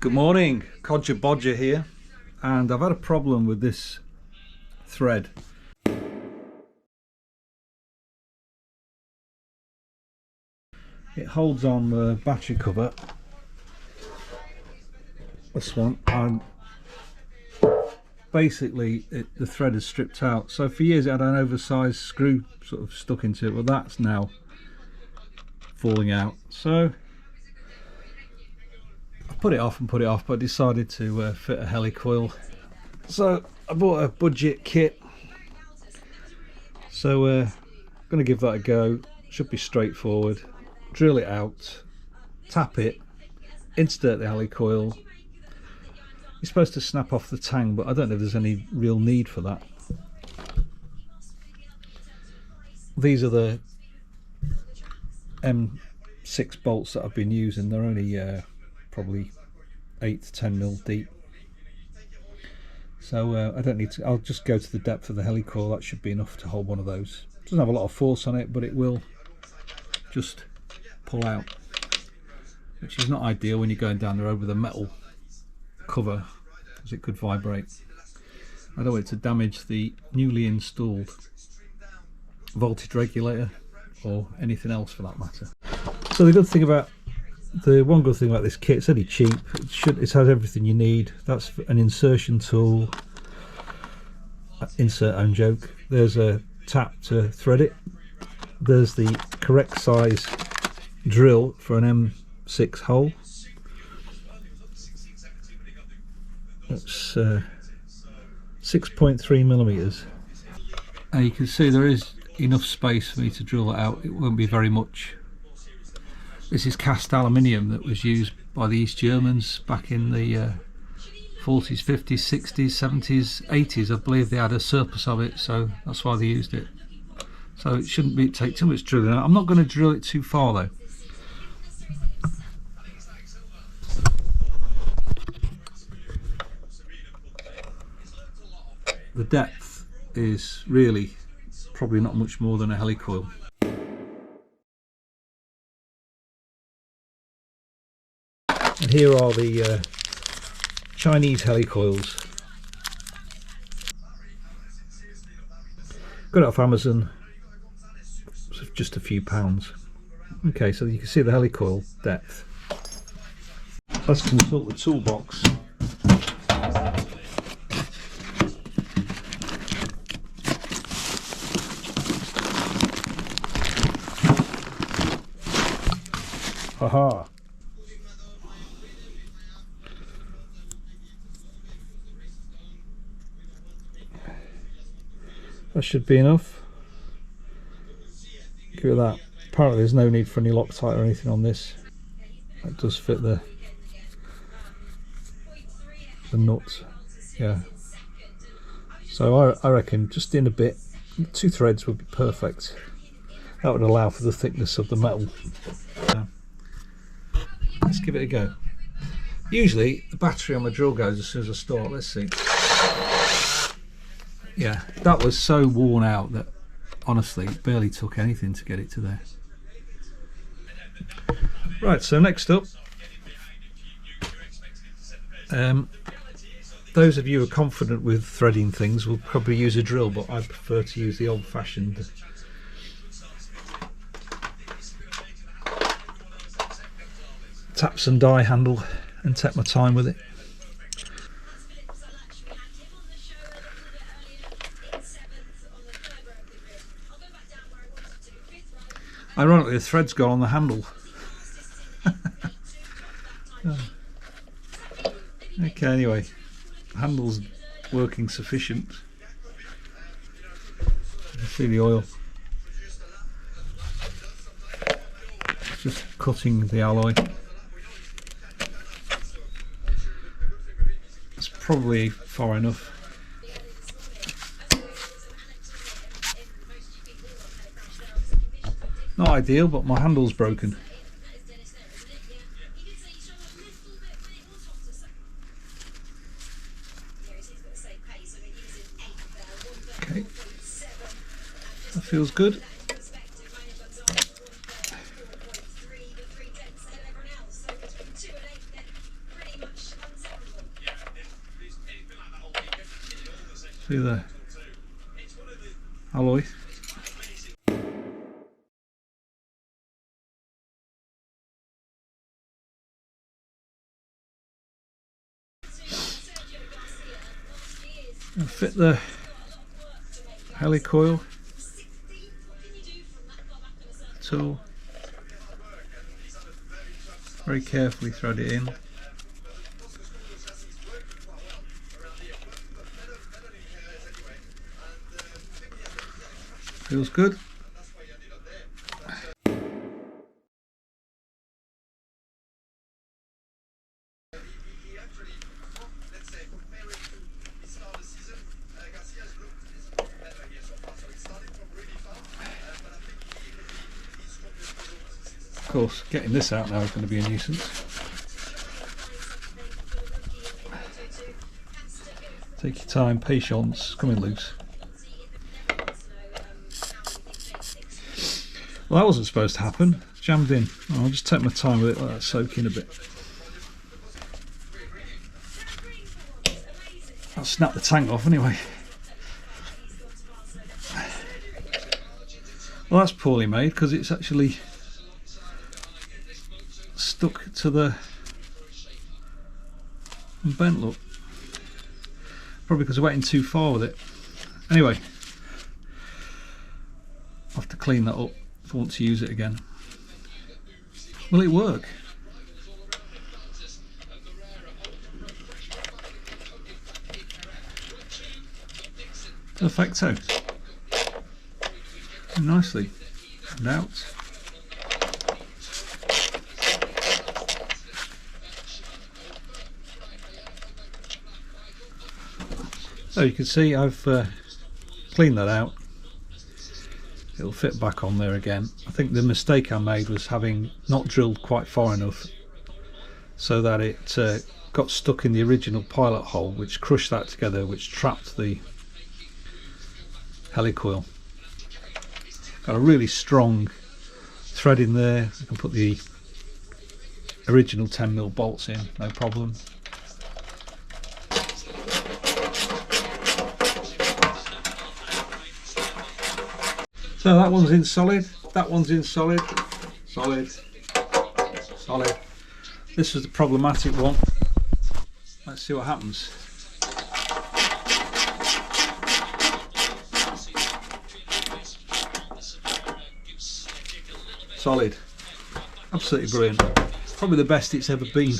Good morning, Codger Bodger here, and I've had a problem with this thread. It holds on the battery cover, this one, and basically the thread is stripped out. So for years it had an oversized screw sort of stuck into it, but that's now falling out. So I put it off and put it off, but I decided to fit a helicoil. So I bought a budget kit, so I'm going to give that a go. Should be straightforward. Drill it out, tap it, insert the helicoil. You're supposed to snap off the tang, but I don't know if there's any real need for that. These are the M6 bolts that I've been using. They're only probably 8 to 10 mil deep, so I don't need to. I'll just go to the depth of the helicoil. That should be enough to hold one of those. Doesn't have a lot of force on it, but it will just pull out, which is not ideal when you're going down the road with a metal cover, because it could vibrate. I don't want it to damage the newly installed voltage regulator or anything else for that matter. So one good thing about this kit, it's only cheap. It has everything you need. That's an insertion tool, insert own joke. There's a tap to thread it. There's the correct size drill for an M6 hole. That's 6.3 millimeters. And you can see there is enough space for me to drill it out. It won't be very much. This is cast aluminium that was used by the East Germans back in the 40s, 50s, 60s, 70s, 80s. I believe they had a surplus of it, so that's why they used it. So it shouldn't take too much drilling. I'm not going to drill it too far though. The depth is really probably not much more than a helicoil. And here are the Chinese helicoils. Got it off Amazon, so just a few pounds. Okay, so you can see the helicoil depth. Let's consult the toolbox. Haha. That should be enough. Give it that. Apparently there's no need for any Loctite or anything on this. That does fit the nut. Yeah. So I reckon just in a bit, 2 threads would be perfect. That would allow for the thickness of the metal. Let's give it a go. Usually the battery on my drill goes as soon as I start. Let's see. Yeah, that was so worn out that honestly it barely took anything to get it to there. Right, so next up, those of you who are confident with threading things will probably use a drill, but I prefer to use the old-fashioned taps and die handle and take my time with it. Ironically, the thread's gone on the handle. Okay, anyway, the handle's working sufficient. You can see the oil. It's just cutting the alloy. It's probably far enough. Not ideal, but my handle's broken. Okay, that feels good. See the alloy. And fit the helicoil tool. Very carefully thread it in. Feels good. Of course, getting this out now is going to be a nuisance. Take your time, patience, coming loose. Well, that wasn't supposed to happen. Jammed in. I'll just take my time with it, let that soak in a bit. I'll snap the tank off anyway. Well, that's poorly made because it's actually stuck to the bent, look. Probably because I went in too far with it. Anyway, I'll have to clean that up if I want to use it again. Will it work? Perfecto. Nicely. And out. So you can see I've cleaned that out. It'll fit back on there again. I think the mistake I made was having not drilled quite far enough so that it got stuck in the original pilot hole, which crushed that together, which trapped the helicoil. Got a really strong thread in there. I can put the original 10mm bolts in, no problem. So that one's in solid, that one's in solid, solid, solid. This was the problematic one. Let's see what happens. Solid. Absolutely brilliant. Probably the best it's ever been.